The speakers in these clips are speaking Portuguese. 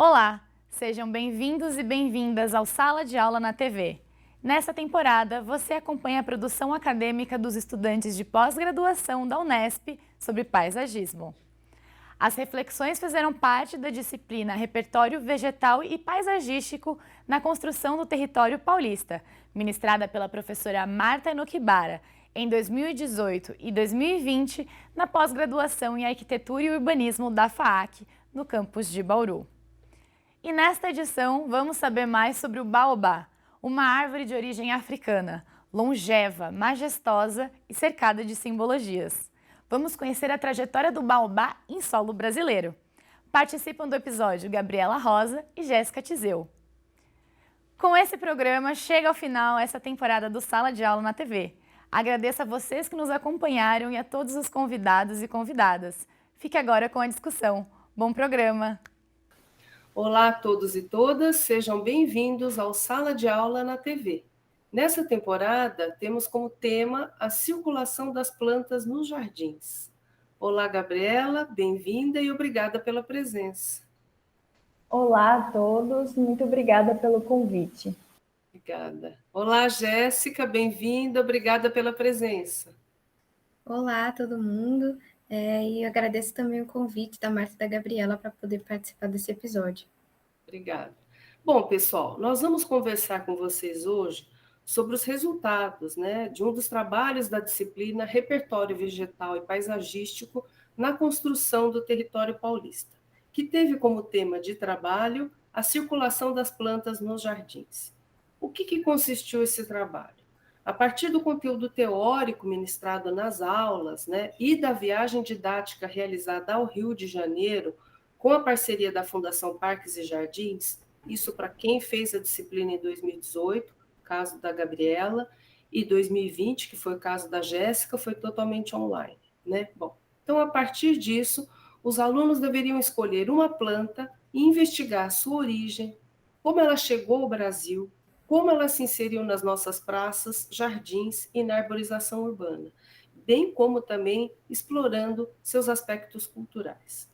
Olá, sejam bem-vindos e bem-vindas ao Sala de Aula na TV. Nessa temporada, você acompanha a produção acadêmica dos estudantes de pós-graduação da Unesp sobre paisagismo. As reflexões fizeram parte da disciplina Repertório Vegetal e Paisagístico na Construção do Território Paulista, ministrada pela professora Marta Enokibara, em 2018 e 2020, na pós-graduação em Arquitetura e Urbanismo da FAAC, no campus de Bauru. E nesta edição, vamos saber mais sobre o baobá, uma árvore de origem africana, longeva, majestosa e cercada de simbologias. Vamos conhecer a trajetória do baobá em solo brasileiro. Participam do episódio Gabriela Rosa e Jéssica Tizeu. Com esse programa, chega ao final essa temporada do Sala de Aula na TV. Agradeço a vocês que nos acompanharam e a todos os convidados e convidadas. Fique agora com a discussão. Bom programa! Olá a todos e todas, sejam bem-vindos ao Sala de Aula na TV. Nessa temporada, temos como tema a circulação das plantas nos jardins. Olá, Gabriela, bem-vinda e obrigada pela presença. Olá a todos, muito obrigada pelo convite. Obrigada. Olá, Jéssica, bem-vinda, obrigada pela presença. Olá a todo mundo, e eu agradeço também o convite da Marta e da Gabriela para poder participar desse episódio. Obrigada. Bom, pessoal, nós vamos conversar com vocês hoje sobre os resultados, de um dos trabalhos da disciplina Repertório Vegetal e Paisagístico na construção do território paulista, que teve como tema de trabalho a circulação das plantas nos jardins. O que consistiu esse trabalho? A partir do conteúdo teórico ministrado nas aulas, e da viagem didática realizada ao Rio de Janeiro, com a parceria da Fundação Parques e Jardins, isso para quem fez a disciplina em 2018, caso da Gabriela, e 2020, que foi o caso da Jéssica, foi totalmente online. Bom, então, a partir disso, os alunos deveriam escolher uma planta e investigar sua origem, como ela chegou ao Brasil, como ela se inseriu nas nossas praças, jardins e na arborização urbana, bem como também explorando seus aspectos culturais.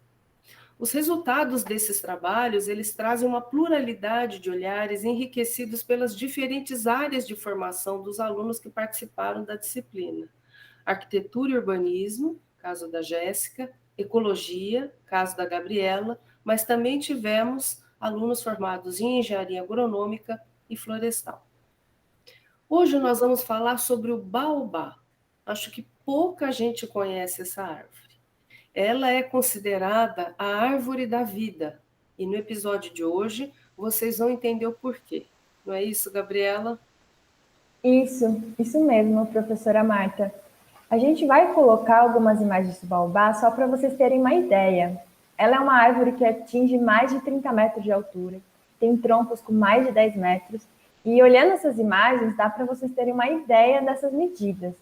Os resultados desses trabalhos, eles trazem uma pluralidade de olhares enriquecidos pelas diferentes áreas de formação dos alunos que participaram da disciplina. Arquitetura e urbanismo, caso da Jéssica, ecologia, caso da Gabriela, mas também tivemos alunos formados em engenharia agronômica e florestal. Hoje nós vamos falar sobre o baobá. Acho que pouca gente conhece essa árvore. Ela é considerada a árvore da vida. E no episódio de hoje, vocês vão entender o porquê. Não é isso, Gabriela? Isso mesmo, professora Marta. A gente vai colocar algumas imagens do baobá só para vocês terem uma ideia. Ela é uma árvore que atinge mais de 30 metros de altura, tem troncos com mais de 10 metros, e olhando essas imagens, dá para vocês terem uma ideia dessas medidas.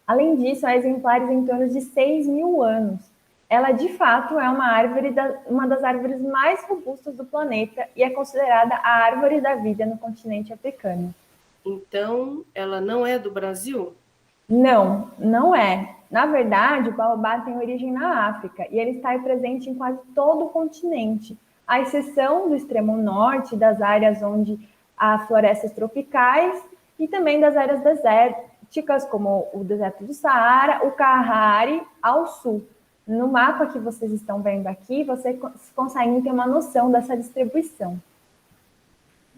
Além disso, há exemplares em torno de 6.000 anos. Ela, de fato, é uma das árvores mais robustas do planeta e é considerada a árvore da vida no continente africano. Então, ela não é do Brasil? Não, não é. Na verdade, o baobá tem origem na África e ele está presente em quase todo o continente, à exceção do extremo norte, das áreas onde há florestas tropicais e também das áreas desérticas, como o deserto do Saara, o Kalahari, ao sul. No mapa que vocês estão vendo aqui, vocês conseguem ter uma noção dessa distribuição.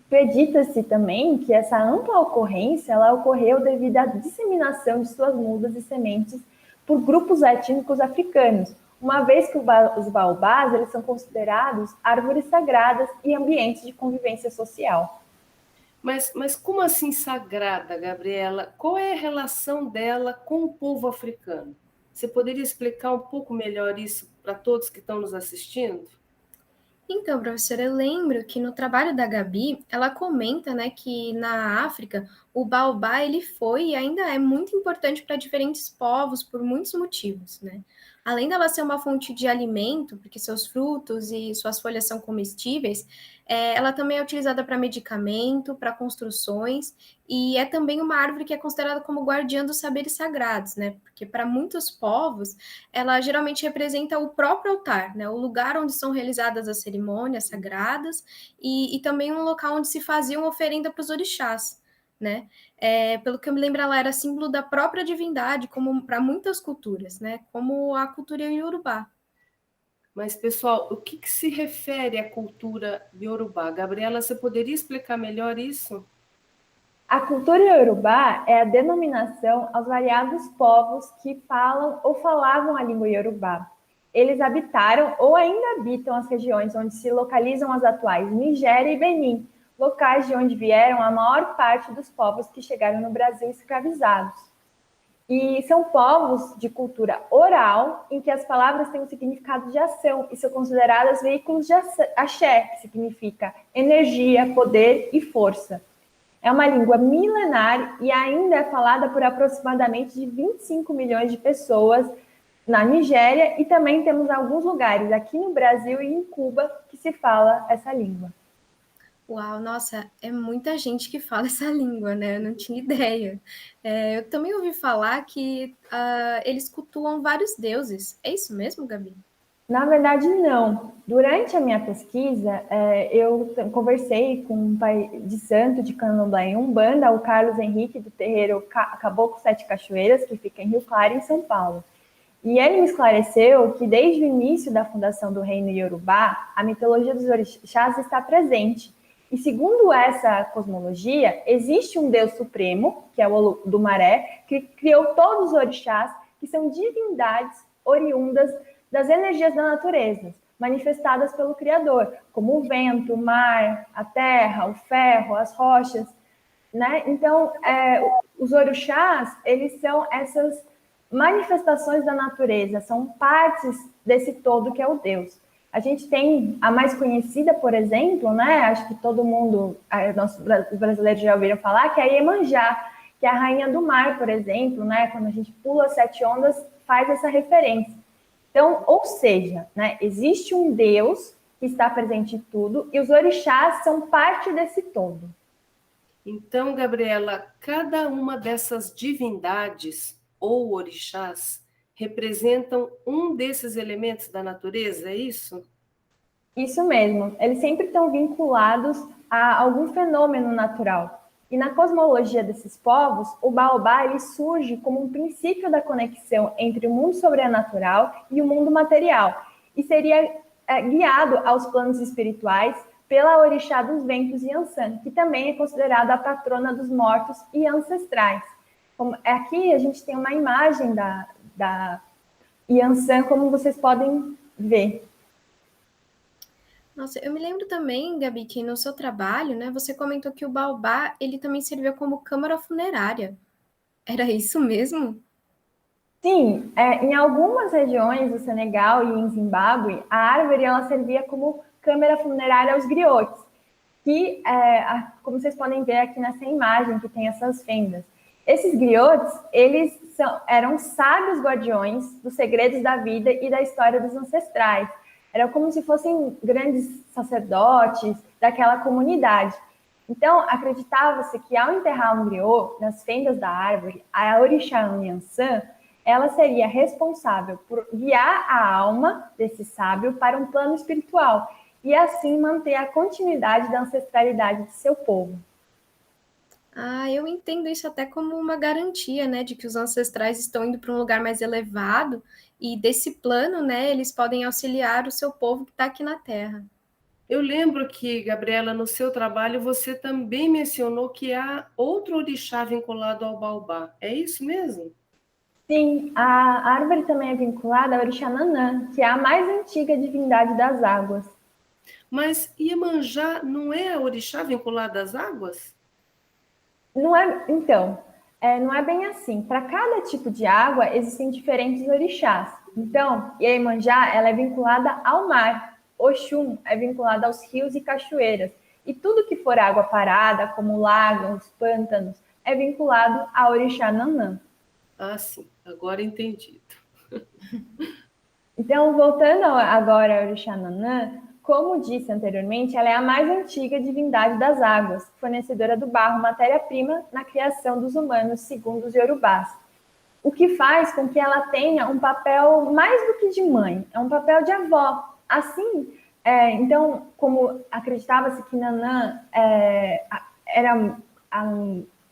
Acredita-se também que essa ampla ocorrência ela ocorreu devido à disseminação de suas mudas e sementes por grupos étnicos africanos, uma vez que os baobás eles são considerados árvores sagradas e ambientes de convivência social. Mas como assim sagrada, Gabriela? Qual é a relação dela com o povo africano? Você poderia explicar um pouco melhor isso para todos que estão nos assistindo? Então, professora, eu lembro que no trabalho da Gabi, ela comenta, que na África o baobá ele foi e ainda é muito importante para diferentes povos por muitos motivos, Além dela ser uma fonte de alimento, porque seus frutos e suas folhas são comestíveis, ela também é utilizada para medicamento, para construções, e é também uma árvore que é considerada como guardiã dos saberes sagrados, né? Porque para muitos povos, ela geralmente representa o próprio altar, né? O lugar onde são realizadas as cerimônias sagradas e também um local onde se faziam oferenda para os orixás, né? Pelo que eu me lembro, ela era símbolo da própria divindade, como para muitas culturas, né? Como a cultura iorubá. Mas, pessoal, o que se refere à cultura iorubá? Gabriela, você poderia explicar melhor isso? A cultura iorubá é a denominação aos variados povos que falam ou falavam a língua iorubá. Eles habitaram ou ainda habitam as regiões onde se localizam as atuais Nigéria e Benin, locais de onde vieram a maior parte dos povos que chegaram no Brasil escravizados. E são povos de cultura oral, em que as palavras têm um significado de ação e são consideradas veículos de axé, que significa energia, poder e força. É uma língua milenar e ainda é falada por aproximadamente de 25 milhões de pessoas na Nigéria, e também temos alguns lugares aqui no Brasil e em Cuba que se fala essa língua. Uau, nossa, é muita gente que fala essa língua, né? Eu não tinha ideia. Eu também ouvi falar que eles cultuam vários deuses. É isso mesmo, Gabi? Na verdade, não. Durante a minha pesquisa, eu conversei com um pai de santo de Candomblé e Umbanda, o Carlos Henrique, do terreiro Caboclo Sete Cachoeiras, que fica em Rio Claro, em São Paulo. E ele me esclareceu que desde o início da fundação do reino Iorubá, a mitologia dos orixás está presente. E segundo essa cosmologia, existe um Deus supremo, que é o Olodumare, que criou todos os orixás, que são divindades oriundas das energias da natureza, manifestadas pelo Criador, como o vento, o mar, a terra, o ferro, as rochas, né? Então, os orixás, eles são essas manifestações da natureza, são partes desse todo que é o Deus. A gente tem a mais conhecida, por exemplo, né? Acho que todo mundo, os brasileiros já ouviram falar, que é a Iemanjá, que é a rainha do mar, por exemplo, né? Quando a gente pula as 7 ondas, faz essa referência. Então, ou seja, né, existe um Deus que está presente em tudo e os orixás são parte desse todo. Então, Gabriela, cada uma dessas divindades ou orixás representam um desses elementos da natureza, é isso? Isso mesmo, eles sempre estão vinculados a algum fenômeno natural. E na cosmologia desses povos, o baobá ele surge como um princípio da conexão entre o mundo sobrenatural e o mundo material, e seria guiado aos planos espirituais pela orixá dos ventos Yansan, que também é considerada a patrona dos mortos e ancestrais. Aqui a gente tem uma imagem da Yansan, como vocês podem ver. Nossa, eu me lembro também, Gabi, que no seu trabalho, né, você comentou que o baobá, ele também servia como câmara funerária. Era isso mesmo? Sim, em algumas regiões do Senegal e em Zimbábue, a árvore ela servia como câmara funerária aos griotes, que, como vocês podem ver aqui nessa imagem, que tem essas fendas. Esses griotes, eles eram sábios guardiões dos segredos da vida e da história dos ancestrais. Era como se fossem grandes sacerdotes daquela comunidade. Então, acreditava-se que ao enterrar um griot nas fendas da árvore, a orixá Nyansan, ela seria responsável por guiar a alma desse sábio para um plano espiritual e assim manter a continuidade da ancestralidade de seu povo. Eu entendo isso até como uma garantia, né, de que os ancestrais estão indo para um lugar mais elevado e desse plano, né, eles podem auxiliar o seu povo que está aqui na Terra. Eu lembro que, Gabriela, no seu trabalho você também mencionou que há outro orixá vinculado ao baobá. É isso mesmo? Sim, a árvore também é vinculada ao orixá Nanã, que é a mais antiga divindade das águas. Mas Iemanjá não é a orixá vinculada às águas? Não é, então, não é bem assim. Para cada tipo de água existem diferentes orixás. Então, Iemanjá ela é vinculada ao mar. Oxum é vinculada aos rios e cachoeiras. E tudo que for água parada, como lagos, pântanos, é vinculado a orixá Nanã. Ah, sim, agora entendi. Então, voltando agora ao Orixá Nanã, como disse anteriormente, ela é a mais antiga divindade das águas, fornecedora do barro, matéria-prima na criação dos humanos, segundo os Yorubás. O que faz com que ela tenha um papel mais do que de mãe, é um papel de avó. Assim, então, como acreditava-se que Nanã era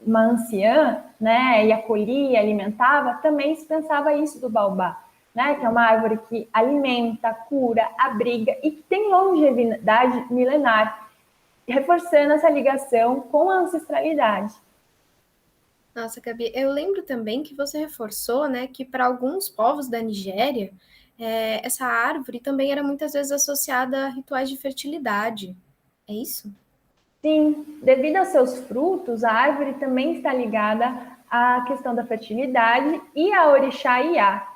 uma anciã, né, e acolhia, alimentava, também se pensava isso do baobá, né, que é uma árvore que alimenta, cura, abriga e que tem longevidade milenar, reforçando essa ligação com a ancestralidade. Nossa, Gabi, eu lembro também que você reforçou, né, que para alguns povos da Nigéria, essa árvore também era muitas vezes associada a rituais de fertilidade. É isso? Sim, devido aos seus frutos, a árvore também está ligada à questão da fertilidade e a orixá Iá,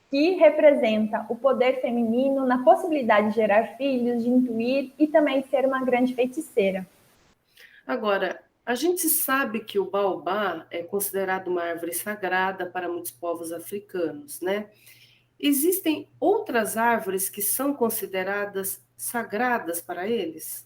que representa o poder feminino na possibilidade de gerar filhos, de intuir e também ser uma grande feiticeira. Agora, a gente sabe que o baobá é considerado uma árvore sagrada para muitos povos africanos, né? Existem outras árvores que são consideradas sagradas para eles?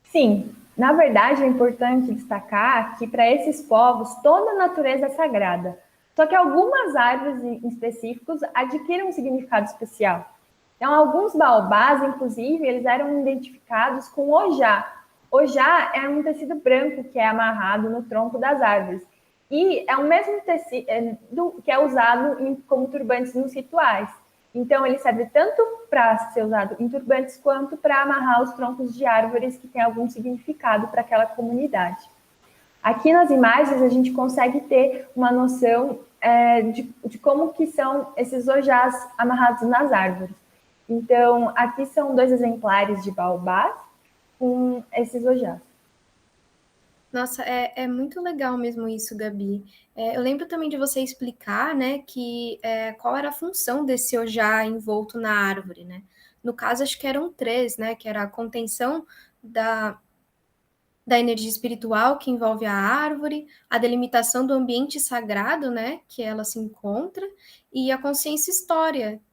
Sim, na verdade é importante destacar que para esses povos toda a natureza é sagrada, só que algumas árvores em específicos adquirem um significado especial. Então, alguns baobás, inclusive, eles eram identificados com ojá. Ojá é um tecido branco que é amarrado no tronco das árvores. E é o mesmo tecido que é usado como turbantes nos rituais. Então, ele serve tanto para ser usado em turbantes quanto para amarrar os troncos de árvores que têm algum significado para aquela comunidade. Aqui nas imagens a gente consegue ter uma noção de como que são esses ojás amarrados nas árvores. Então, aqui são 2 exemplares de baobás com esses ojás. Nossa, é muito legal mesmo isso, Gabi. Eu lembro também de você explicar, né, que qual era a função desse ojá envolto na árvore, né? No caso, acho que eram 3, né? Que era a contenção da energia espiritual que envolve a árvore, a delimitação do ambiente sagrado, né, que ela se encontra, e a consciência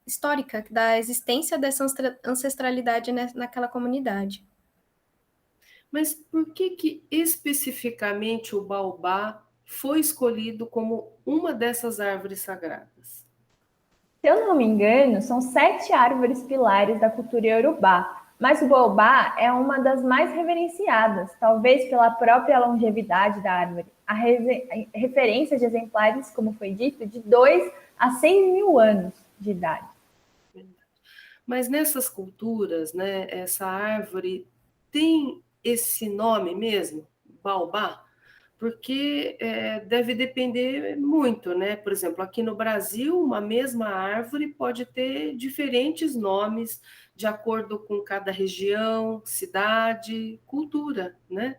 histórica da existência dessa ancestralidade naquela comunidade. Mas por que especificamente o baobá foi escolhido como uma dessas árvores sagradas? Se eu não me engano, são 7 árvores pilares da cultura iorubá, mas o baobá é uma das mais reverenciadas, talvez pela própria longevidade da árvore. A referência de exemplares, como foi dito, de 2 a 6 mil anos de idade. Mas nessas culturas, né, essa árvore tem esse nome mesmo, baobá, porque deve depender muito, né? Por exemplo, aqui no Brasil, uma mesma árvore pode ter diferentes nomes de acordo com cada região, cidade, cultura, né?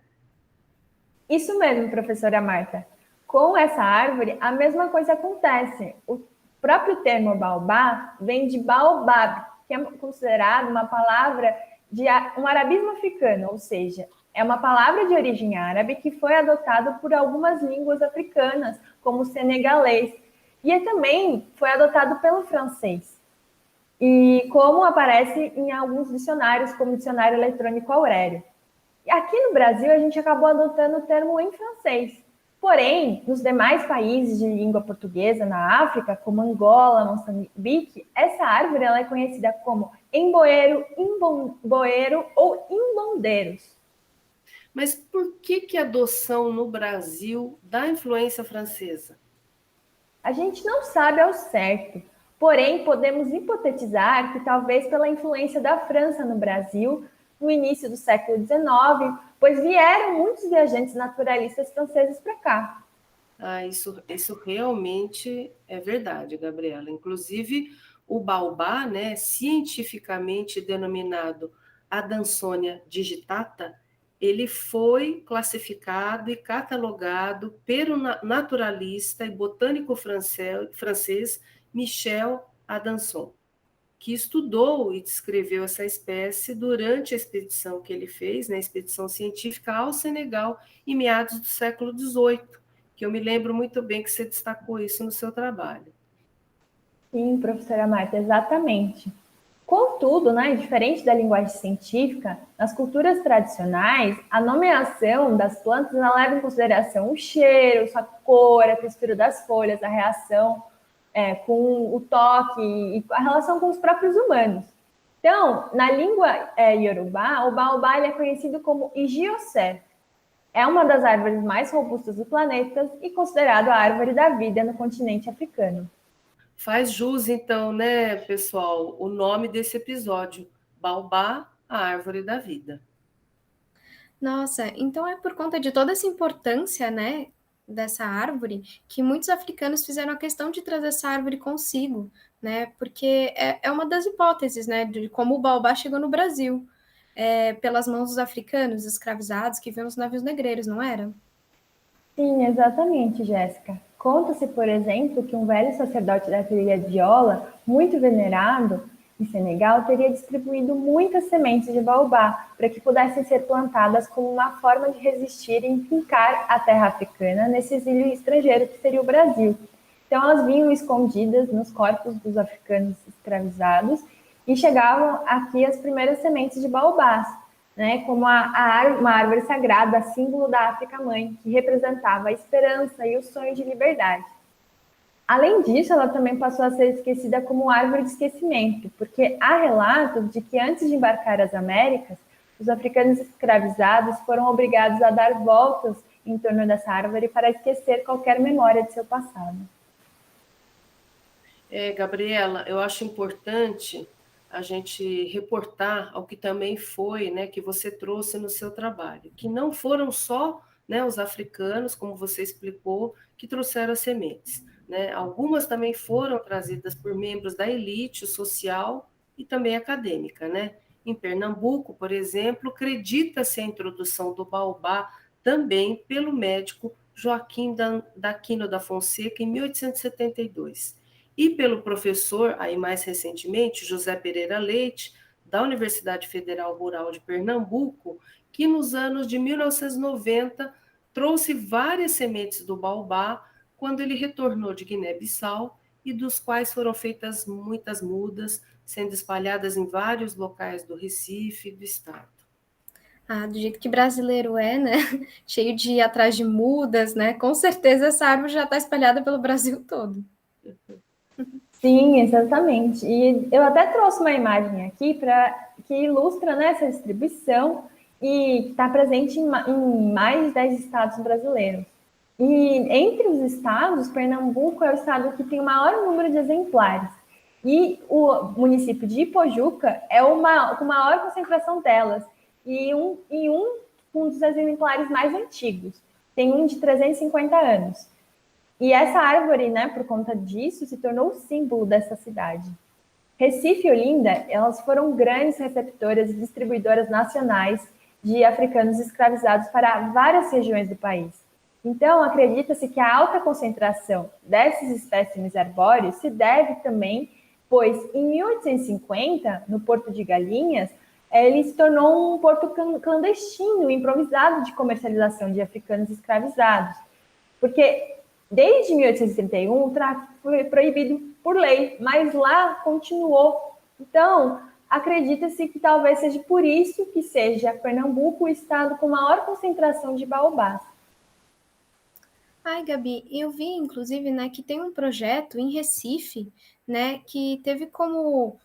Isso mesmo, professora Marta. Com essa árvore, a mesma coisa acontece. O próprio termo baobá vem de baobab, que é considerado uma palavra de um arabismo africano, ou seja, é uma palavra de origem árabe que foi adotado por algumas línguas africanas, como o senegalês, e também foi adotado pelo francês. E como aparece em alguns dicionários, como o dicionário eletrônico Aurélio. E aqui no Brasil, a gente acabou adotando o termo em francês. Porém, nos demais países de língua portuguesa, na África, como Angola, Moçambique, essa árvore ela é conhecida como emboeiro, imboeiro ou imbondeiros. Mas por que a adoção no Brasil da influência francesa? A gente não sabe ao certo, porém podemos hipotetizar que talvez pela influência da França no Brasil, no início do século XIX, pois vieram muitos viajantes naturalistas franceses para cá. Isso realmente é verdade, Gabriela. Inclusive, o baobá, né, cientificamente denominado Adansonia digitata, ele foi classificado e catalogado pelo naturalista e botânico francês Michel Adanson, que estudou e descreveu essa espécie durante a expedição que ele fez, né, a expedição científica ao Senegal, em meados do século XVIII, que eu me lembro muito bem que você destacou isso no seu trabalho. Sim, professora Marta, exatamente. Contudo, né, diferente da linguagem científica, nas culturas tradicionais, a nomeação das plantas ela leva em consideração o cheiro, sua cor, a textura das folhas, a reação com o toque e a relação com os próprios humanos. Então, na língua iorubá, o baobá ele é conhecido como Igiocé. É uma das árvores mais robustas do planeta e considerado a árvore da vida no continente africano. Faz jus, então, né, pessoal, o nome desse episódio, Baobá, a árvore da vida. Nossa, então é por conta de toda essa importância, né, dessa árvore, que muitos africanos fizeram a questão de trazer essa árvore consigo, né, porque é uma das hipóteses, né, de como o baobá chegou no Brasil, pelas mãos dos africanos escravizados que vinham nos navios negreiros, não era? Sim, exatamente, Jéssica. Conta-se, por exemplo, que um velho sacerdote da trilha de Ola, muito venerado em Senegal, teria distribuído muitas sementes de baobá para que pudessem ser plantadas como uma forma de resistir e fincar a terra africana nesse exílio estrangeiro que seria o Brasil. Então, elas vinham escondidas nos corpos dos africanos escravizados e chegavam aqui as primeiras sementes de baobás, né, como uma árvore sagrada, símbolo da África Mãe, que representava a esperança e o sonho de liberdade. Além disso, ela também passou a ser esquecida como árvore de esquecimento, porque há relatos de que antes de embarcar às Américas, os africanos escravizados foram obrigados a dar voltas em torno dessa árvore para esquecer qualquer memória de seu passado. Gabriela, eu acho importante a gente reportar ao que também foi, né, que você trouxe no seu trabalho, que não foram só, né, os africanos, como você explicou, que trouxeram as sementes, né? Algumas também foram trazidas por membros da elite social e também acadêmica, né? Em Pernambuco, por exemplo, acredita-se a introdução do baobá também pelo médico Joaquim d'Aquino da Fonseca em 1872 e pelo professor, aí mais recentemente, José Pereira Leite, da Universidade Federal Rural de Pernambuco, que nos anos de 1990 trouxe várias sementes do baobá quando ele retornou de Guiné-Bissau e dos quais foram feitas muitas mudas, sendo espalhadas em vários locais do Recife e do estado. Ah, do jeito que brasileiro é, né? Cheio de ir atrás de mudas, né? Com certeza essa árvore já está espalhada pelo Brasil todo. Sim, exatamente. E eu até trouxe uma imagem aqui que ilustra, né, essa distribuição e que está presente em mais de 10 estados brasileiros. E entre os estados, Pernambuco é o estado que tem o maior número de exemplares. E o município de Ipojuca é com maior concentração delas. E um dos exemplares mais antigos. Tem um de 350 anos. E essa árvore, né, por conta disso, se tornou o símbolo dessa cidade. Recife e Olinda, elas foram grandes receptoras e distribuidoras nacionais de africanos escravizados para várias regiões do país. Então, acredita-se que a alta concentração desses espécimes arbóreos se deve também, pois em 1850, no Porto de Galinhas, ele se tornou um porto clandestino, improvisado de comercialização de africanos escravizados. Porque desde 1861, o tráfico foi proibido por lei, mas lá continuou. Então, acredita-se que talvez seja por isso que seja Pernambuco o estado com maior concentração de baobás. Ai, Gabi, eu vi, inclusive, né, que tem um projeto em Recife, né, que teve como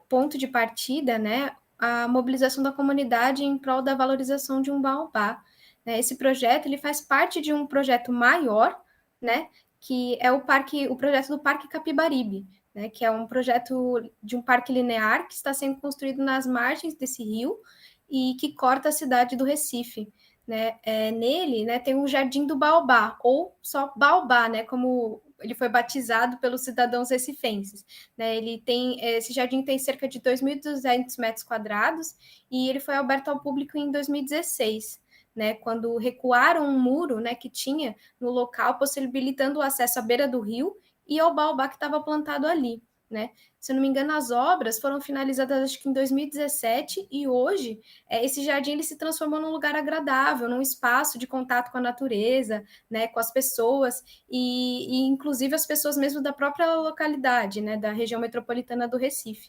ponto de partida, né, a mobilização da comunidade em prol da valorização de um baobá. Esse projeto ele faz parte de um projeto maior, né, que é o projeto do Parque Capibaribe, né, que é um projeto de um parque linear que está sendo construído nas margens desse rio e que corta a cidade do Recife. Né? Nele, né, tem o Jardim do Baobá, ou só Baobá, né, como ele foi batizado pelos cidadãos recifenses. Né? Esse jardim tem cerca de 2.200 metros quadrados e ele foi aberto ao público em 2016. Né, quando recuaram um muro, né, que tinha no local, possibilitando o acesso à beira do rio e ao baobá que estava plantado ali. Né? Se eu não me engano, as obras foram finalizadas acho que em 2017 e hoje esse jardim ele se transformou num lugar agradável, num espaço de contato com a natureza, né, com as pessoas e inclusive as pessoas mesmo da própria localidade, né, da região metropolitana do Recife.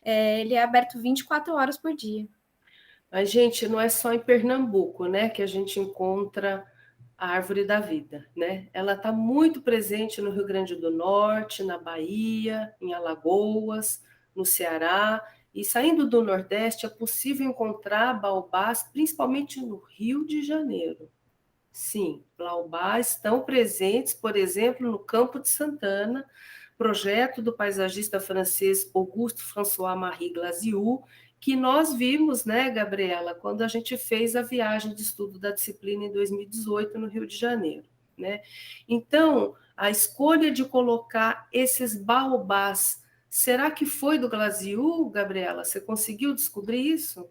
Ele é aberto 24 horas por dia. Mas, gente, não é só em Pernambuco, né, que a gente encontra a árvore da vida, né? Ela está muito presente no Rio Grande do Norte, na Bahia, em Alagoas, no Ceará, e saindo do Nordeste é possível encontrar baobás, principalmente no Rio de Janeiro. Sim, baobás estão presentes, por exemplo, no Campo de Santana, projeto do paisagista francês Auguste François-Marie Glasiou, que nós vimos, né, Gabriela, quando a gente fez a viagem de estudo da disciplina em 2018 no Rio de Janeiro, né? Então, a escolha de colocar esses baobás, será que foi do Glasiou, Gabriela? Você conseguiu descobrir isso?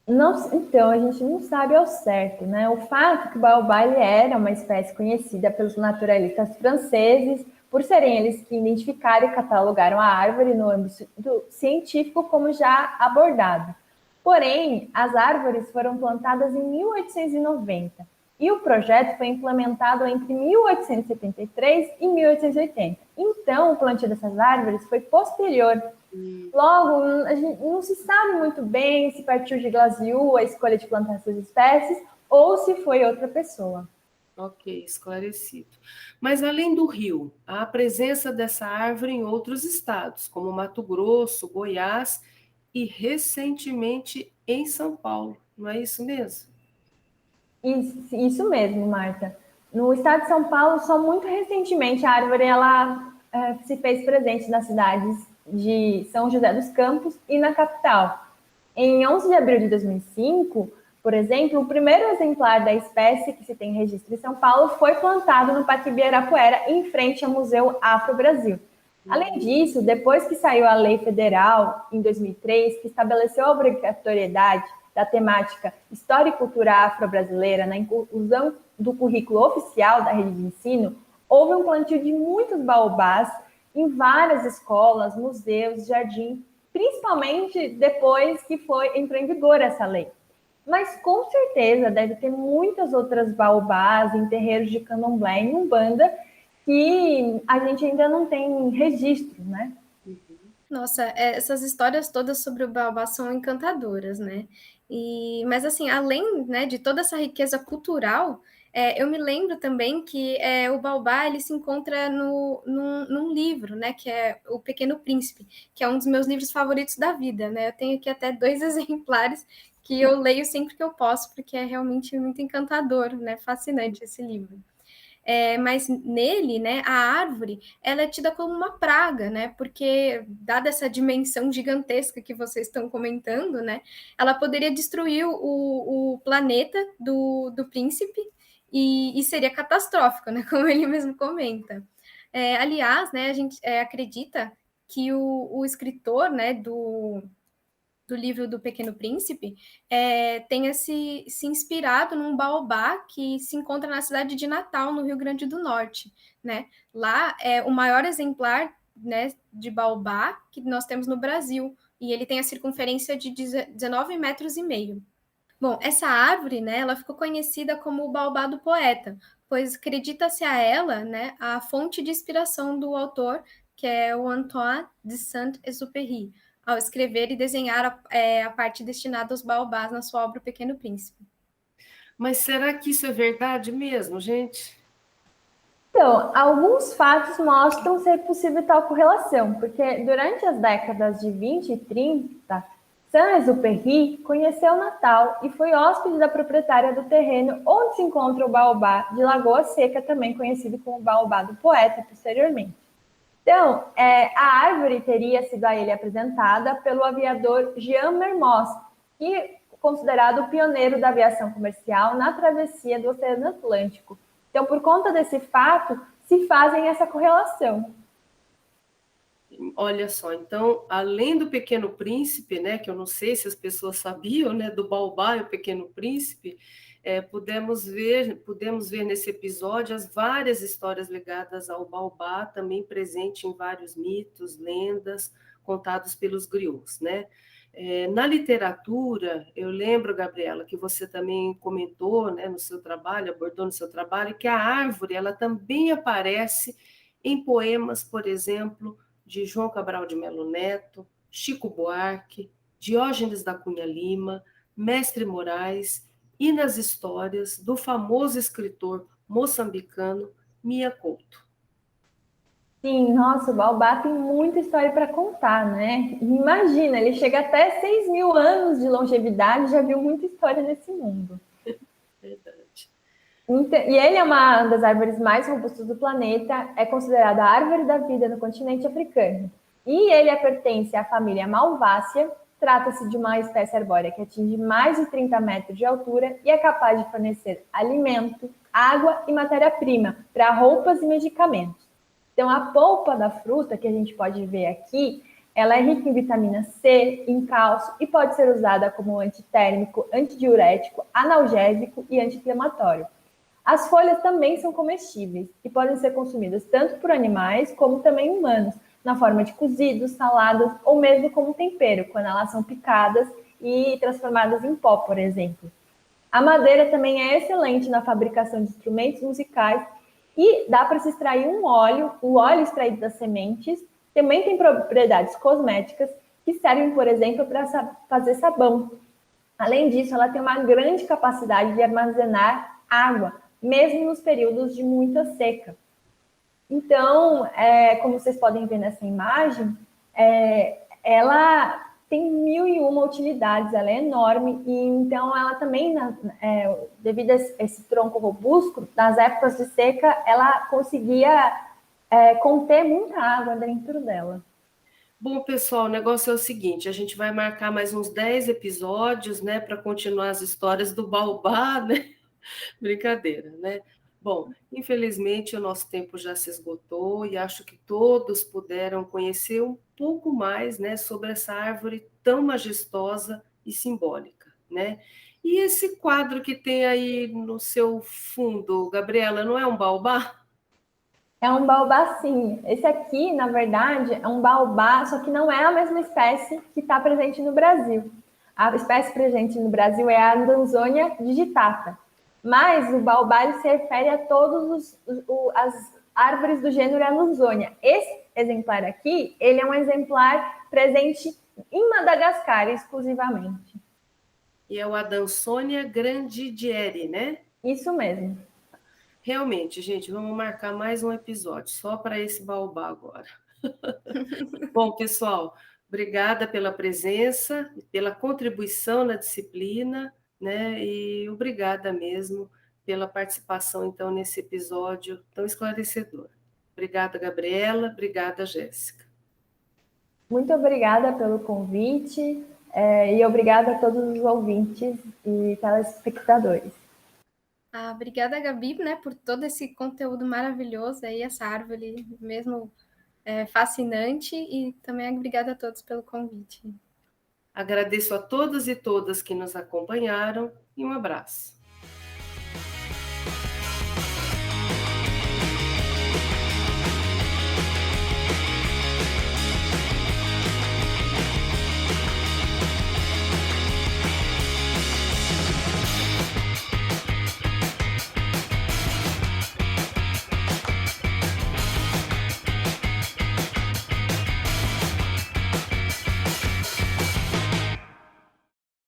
Não, então, a gente não sabe ao certo, né? O fato é que o baobá ele era uma espécie conhecida pelos naturalistas franceses, por serem eles que identificaram e catalogaram a árvore no âmbito científico, como já abordado. Porém, as árvores foram plantadas em 1890 e o projeto foi implementado entre 1873 e 1880. Então, o plantio dessas árvores foi posterior. Logo, a gente não se sabe muito bem se partiu de Glasiou a escolha de plantar essas espécies ou se foi outra pessoa. Ok, esclarecido. Mas além do rio, há a presença dessa árvore em outros estados, como Mato Grosso, Goiás e recentemente em São Paulo, não é isso mesmo? Isso mesmo, Marta. No estado de São Paulo, só muito recentemente a árvore se fez presente nas cidades de São José dos Campos e na capital. Em 11 de abril de 2005, por exemplo, o primeiro exemplar da espécie que se tem registro em São Paulo foi plantado no Parque Ibirapuera, em frente ao Museu Afro-Brasil. Além disso, depois que saiu a lei federal, em 2003, que estabeleceu a obrigatoriedade da temática História e Cultura Afro-Brasileira na inclusão do currículo oficial da rede de ensino, houve um plantio de muitos baobás em várias escolas, museus, jardins, principalmente depois que entrou em vigor essa lei. Mas com certeza deve ter muitas outras baobás em terreiros de candomblé e umbanda que a gente ainda não tem registro, né? Nossa, essas histórias todas sobre o baobá são encantadoras, né? Mas assim, além, né, de toda essa riqueza cultural, eu me lembro também que o baobá ele se encontra num livro, né, que é O Pequeno Príncipe, que é um dos meus livros favoritos da vida, né? Eu tenho aqui até 2 exemplares que eu leio sempre que eu posso, porque é realmente muito encantador, né? Fascinante esse livro. Mas nele, né, a árvore, ela é tida como uma praga, né, porque dada essa dimensão gigantesca que vocês estão comentando, né, ela poderia destruir o planeta do príncipe e seria catastrófico, né, como ele mesmo comenta. Aliás, né, a gente acredita que o escritor, né, do livro do Pequeno Príncipe, tenha se inspirado num baobá que se encontra na cidade de Natal, no Rio Grande do Norte, né? Lá é o maior exemplar, né, de baobá que nós temos no Brasil, e ele tem a circunferência de 19,5 metros. Bom, essa árvore, né, ela ficou conhecida como o baobá do poeta, pois acredita-se a ela, né, a fonte de inspiração do autor, que é o Antoine de Saint-Exupéry, ao escrever e desenhar a parte destinada aos baobás na sua obra O Pequeno Príncipe. Mas será que isso é verdade mesmo, gente? Então, alguns fatos mostram ser possível tal correlação, porque durante as décadas de 20 e 30, Saint-Exupéry conheceu Natal e foi hóspede da proprietária do terreno onde se encontra o baobá de Lagoa Seca, também conhecido como baobá do poeta posteriormente. Então, a árvore teria sido a ele apresentada pelo aviador Jean Mermoz, que é considerado o pioneiro da aviação comercial na travessia do Oceano Atlântico. Então, por conta desse fato, se fazem essa correlação. Olha só, então, além do Pequeno Príncipe, né, que eu não sei se as pessoas sabiam, né, do Baobá e o Pequeno Príncipe, pudemos ver nesse episódio as várias histórias ligadas ao Baobá, também presente em vários mitos, lendas, contados pelos griots, né? Na literatura, eu lembro, Gabriela, que você também comentou, né, no seu trabalho, abordou no seu trabalho, que a árvore, ela também aparece em poemas, por exemplo, de João Cabral de Melo Neto, Chico Buarque, Diógenes da Cunha Lima, Mestre Moraes e nas histórias do famoso escritor moçambicano Mia Couto. Sim, nossa, o Baobá tem muita história para contar, né? Imagina, ele chega até 6.000 anos de longevidade, já viu muita história nesse mundo. Verdade. E ele é uma das árvores mais robustas do planeta, é considerada a árvore da vida no continente africano. E ele pertence à família Malvácea, trata-se de uma espécie arbórea que atinge mais de 30 metros de altura e é capaz de fornecer alimento, água e matéria-prima para roupas e medicamentos. Então, a polpa da fruta, que a gente pode ver aqui, ela é rica em vitamina C, em cálcio e pode ser usada como antitérmico, antidiurético, analgésico e anti-inflamatório. As folhas também são comestíveis e podem ser consumidas tanto por animais como também humanos, na forma de cozidos, saladas ou mesmo como tempero, quando elas são picadas e transformadas em pó, por exemplo. A madeira também é excelente na fabricação de instrumentos musicais e dá para se extrair um óleo, o óleo extraído das sementes também tem propriedades cosméticas que servem, por exemplo, para fazer sabão. Além disso, ela tem uma grande capacidade de armazenar água, mesmo nos períodos de muita seca. Então, como vocês podem ver nessa imagem, ela tem 1.001 utilidades, ela é enorme, e então ela também, devido a esse tronco robusto, nas épocas de seca, ela conseguia conter muita água dentro dela. Bom, pessoal, o negócio é o seguinte, a gente vai marcar mais uns 10 episódios, né, para continuar as histórias do Baobá, né? Brincadeira, né? Bom, infelizmente o nosso tempo já se esgotou e acho que todos puderam conhecer um pouco mais, né, sobre essa árvore tão majestosa e simbólica, né? E esse quadro que tem aí no seu fundo, Gabriela, não é um baobá? É um baobá, sim. Esse aqui, na verdade, é um baobá, só que não é a mesma espécie que está presente no Brasil. A espécie presente no Brasil é a Andanzonia digitata. Mas o baobá ele se refere a todas as árvores do gênero Andanzonia. Esse exemplar aqui, ele é um exemplar presente em Madagascar exclusivamente. E é o Adansonia grandidieri, né? Isso mesmo. Realmente, gente, vamos marcar mais um episódio só para esse baobá agora. Bom, pessoal, obrigada pela presença, pela contribuição na disciplina, né? E obrigada mesmo pela participação, então, nesse episódio tão esclarecedor. Obrigada, Gabriela. Obrigada, Jéssica. Muito obrigada pelo convite e obrigada a todos os ouvintes e telespectadores. Obrigada, Gabi, né, por todo esse conteúdo maravilhoso aí, essa árvore mesmo fascinante, e também obrigada a todos pelo convite. Agradeço a todas e todas que nos acompanharam e um abraço.